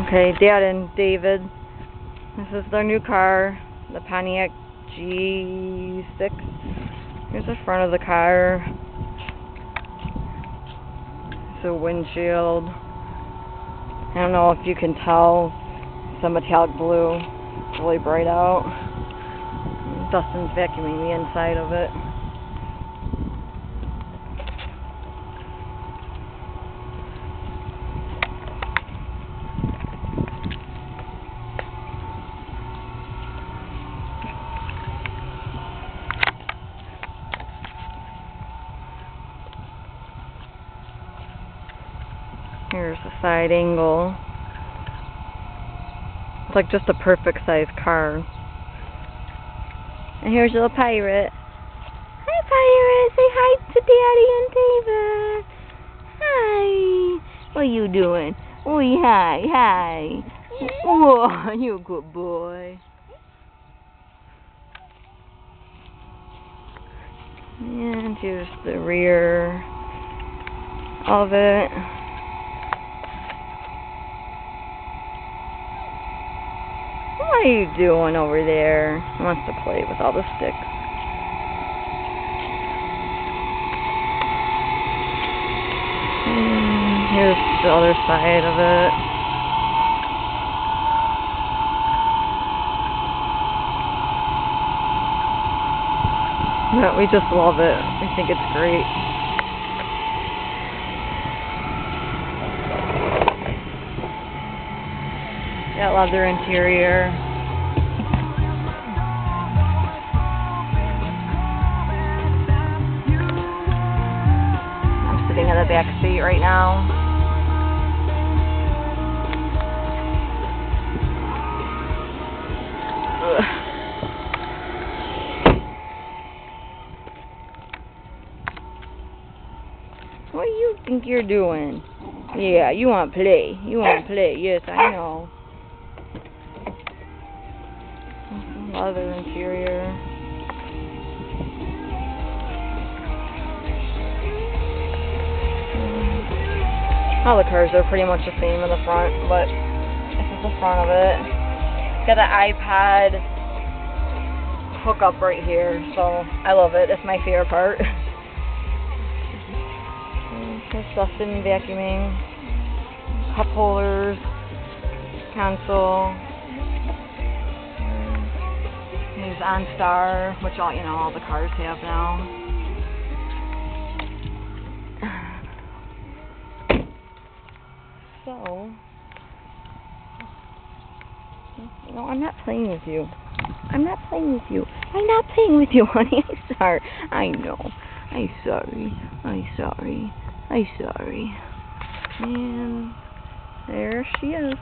Okay, Dad and David. This is their new car, the Pontiac G6. Here's the front of the car. It's a windshield. I don't know if you can tell. It's a metallic blue. It's really bright out. Dustin's vacuuming the inside of it. Here's the side angle. It's like just a perfect size car. And here's little Pirate. Hi, Pirate. Say hi to Daddy and David. Hi. What are you doing? Oh, hi. Oh, you're a good boy. And here's the rear of it. What are you doing over there? He wants to play with all the sticks. And here's the other side of it. But we just love it. We think it's great. Got leather interior. I'm sitting in the back seat right now. Ugh. What do you think you're doing? Yeah, you want to play. Yes, I know. Leather interior. All the cars are pretty much the same in the front, but this is the front of it. Got an iPad hookup right here, so I love it. It's my favorite part. There's Dustin vacuuming, cup holders, console. Here's OnStar, which all the cars have now. So, no, I'm not playing with you. I'm not playing with you, honey. I'm sorry. I know. I'm sorry. And there she is.